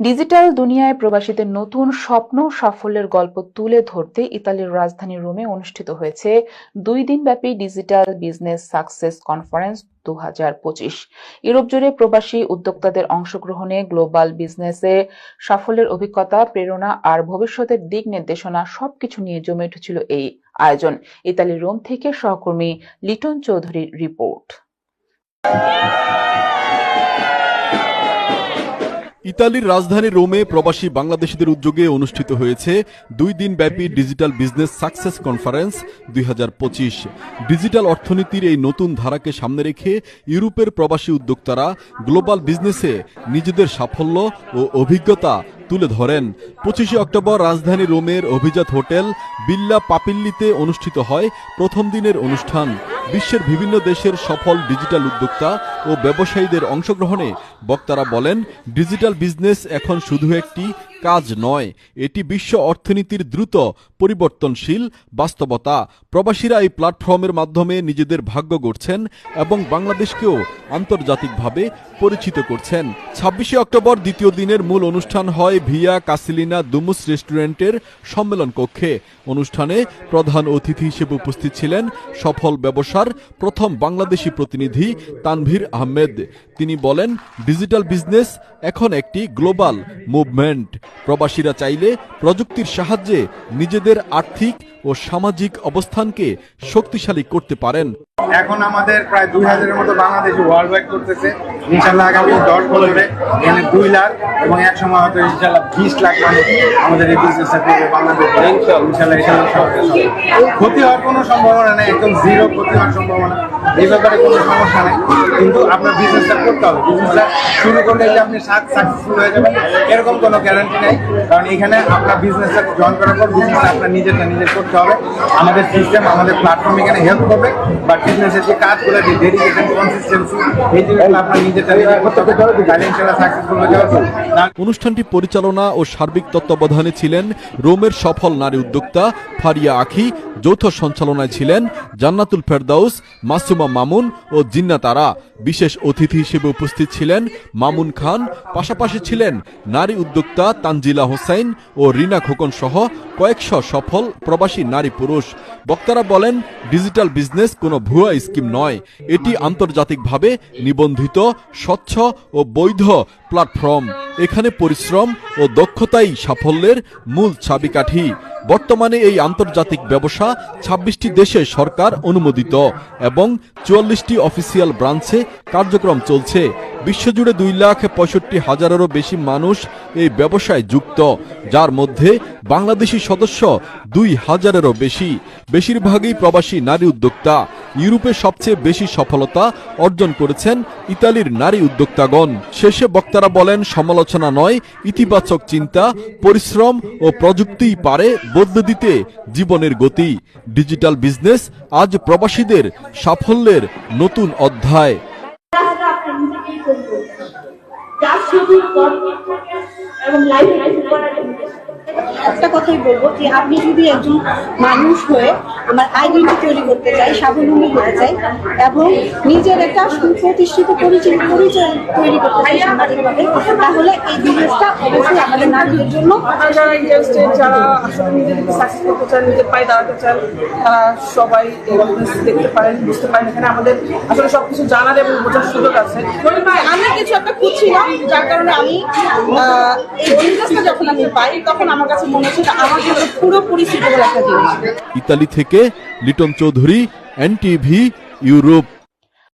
Digital দুনিয়ায় প্রবাসীদের নতুন স্বপ্ন সাফল্যের গল্প তুলে ধরতে ইতালির রাজধানী রোমে অনুষ্ঠিত হয়েছে 2 দিনব্যাপী digital business success conference 2025। Europe জুড়ে প্রবাসী উদ্যোক্তাদের অংশগ্রহণে গ্লোবাল বিজনেসে সাফল্যের অভিজ্ঞতা, প্রেরণা আর ভবিষ্যতের দিক নির্দেশনা সবকিছু নিয়ে জমে উঠেছিল এই আয়োজন। ইতালির রোম থেকে সহকর্মী লিটন চৌধুরীর রিপোর্ট। ইতালির রাজধানী রোমে প্রবাসী বাংলাদেশিদের উদ্যোগে অনুষ্ঠিত হয়েছে 2 দিনব্যাপী digital business success conference 2025। Digital অর্থনীতির এই নতুন ধারাকে সামনে রেখে ইউরোপের প্রবাসী উদ্যোক্তারা গ্লোবাল বিজনেসে নিজেদের সাফল্য ও অভিজ্ঞতা তুলে ধরেন। 25 অক্টোবর রাজধানী রোমের অভিজাত হোটেল বিল্লা পাপিল্লিতে অনুষ্ঠিত হয় প্রথম দিনের অনুষ্ঠান। বিশ্বের বিভিন্ন দেশের সফল ডিজিটাল উদ্যোক্তা ও ব্যবসায়ীদের অংশগ্রহণে বক্তারা বলেন, ডিজিটাল বিজনেস এখন শুধু একটি কাজ নয়, এটি বিশ্ব অর্থনীতির দ্রুত পরিবর্তনশীল বাস্তবতা। প্রবাসীরা এই প্ল্যাটফর্মের মাধ্যমে নিজেদের ভাগ্য গড়ছেন এবং বাংলাদেশকেও আন্তর্জাতিকভাবে পরিচিত করছেন। 26 অক্টোবর দ্বিতীয় দিনের মূল অনুষ্ঠান হয় ভিয়া কাসিলিনা দুমুস রেস্টুরেন্টের সম্মেলন কক্ষে। অনুষ্ঠানে প্রধান অতিথি হিসেবে উপস্থিত ছিলেন সফল ব্যবসার প্রথম বাংলাদেশি প্রতিনিধি তানভীর আহমেদ। তিনি বলেন, ডিজিটাল বিজনেস এখন একটি গ্লোবাল মুভমেন্ট। প্রবাসীরা চাইলে প্রযুক্তির সাহায্যে নিজেদের আর্থিক ও সামাজিক অবস্থানকে শক্তিশালী করতে পারেন। এখন আমাদের প্রায় 2000-এর মতো বাংলাদেশি ওয়ার্ল্ড ওয়াইড করতেছে। ইনশাল্লাহ আগামী 10 বছরে এখানে 2 লাখ এবং এক সময় হয়তো ইনশাল্লাহ 20 লাখ মানুষ আমাদের এই বিজনেসটা করবে বাংলাদেশে। ইনশাল্লাহ ক্ষতি হওয়ার কোনো সম্ভাবনা নেই, একদম জিরো ক্ষতি হওয়ার সম্ভাবনা। এই ব্যাপারে কোনো সমস্যা নেই, কিন্তু আপনার বিজনেসটা করতে হবে। বিজনেসটা শুরু করলে যে আপনি সাকসেসফুল হয়ে যাবেন এরকম কোনো গ্যারান্টি নেই, কারণ এখানে আপনার বিজনেসটা জয়েন করার পর বিজনেসটা আপনার নিজেরটা নিজের করতে হবে। আমাদের সিস্টেম, আমাদের প্ল্যাটফর্ম এখানে হেল্প করবে, বাট বিজনেসের যে কাজগুলো, যে ডেডিকেশন, কনসিস্টেন্সি, এই জিনিসগুলো আপনার নিজেরটা নিজের করতে হবে, তাহলে ইনশাআল্লাহ সাকসেসফুল হয়ে যাবে। অনুষ্ঠানটি পরিচালনা ও সার্বিক তত্ত্বাবধানে ছিলেন রোমের সফল নারী উদ্যোক্তা ফারিয়া আখি। যৌথ সঞ্চালনায় ছিলেন জান্নাতুল ফেরদাউস, মাসুমা মামুন ও জিন্নাত আরা। বিশেষ অতিথি হিসেবে উপস্থিত ছিলেন মামুন খান। পাশাপাশি ছিলেন নারী উদ্যোক্তা তানজিলা হোসাইন ও রিনা খোকন সহ কয়েকশো সফল প্রবাসী নারী পুরুষ। বক্তারা বলেন, ডিজিটাল বিজনেস কোনো ভুয়া স্কিম নয়, এটি আন্তর্জাতিকভাবে নিবন্ধিত, স্বচ্ছ ও বৈধ প্ল্যাটফর্ম। এখানে পরিশ্রম ও দক্ষতাই সাফল্যের মূল চাবিকাঠি। বর্তমানে এই আন্তর্জাতিক ব্যবসা 26টি দেশে সরকার অনুমোদিত এবং 44টি অফিসিয়াল ব্রাঞ্চে কার্যক্রম চলছে। বিশ্বজুড়ে 2,65,000-এরও বেশি মানুষ এই ব্যবসায় যুক্ত, যার মধ্যে বাংলাদেশি সদস্য 2,000-এরও বেশি। বেশিরভাগই প্রবাসী নারী উদ্যোক্তা। ইউরোপে সবচেয়ে বেশি সফলতা অর্জন করেছেন ইতালির নারী উদ্যোক্তাগণ। শেষে বক্তারা বলেন, সমালোচনা নয়, ইতিবাচক চিন্তা, পরিশ্রম ও প্রযুক্তিই পারে বদলে দিতে জীবনের গতি। ডিজিটাল বিজনেস আজ প্রবাসীদের সাফল্যের নতুন অধ্যায়। একটা কথাই বলবো যে আপনি যদি একজন মানুষ হয়ে আমার আইডেন্টি তৈরি করতে চাই, স্বাবলম্বী হতে চাই এবং নিজের একটা সুপ্রতিষ্ঠিত পরিচয় তৈরি করতে চাই সামাজিকভাবে, তাহলে এই বিজনেসটা অবশ্যই আমাদের নারীদের জন্য। যারা ইন্টারেস্টেড, যারা আসলে নিজেদেরকে সাকসেস করতে চান, নিজের পায়ে দাঁড়াতে চান, তারা সবাই এই বিজনেস দেখতে পারেন, বুঝতে পারেন। এখানে আমাদের আসলে সবকিছু জানার এবং বোঝার সুযোগ আছে। আমি কিছু একটা খুঁজছিলাম, যার কারণে আমি এই বিজনেসটা যখন আমি পাই তখন আমার কাছে মনে হচ্ছে আমার জন্য পুরোপুরি সুইটেবল একটা জিনিস। ইতালি থেকে লিটন চৌধুরী, NTV, ইউরোপ।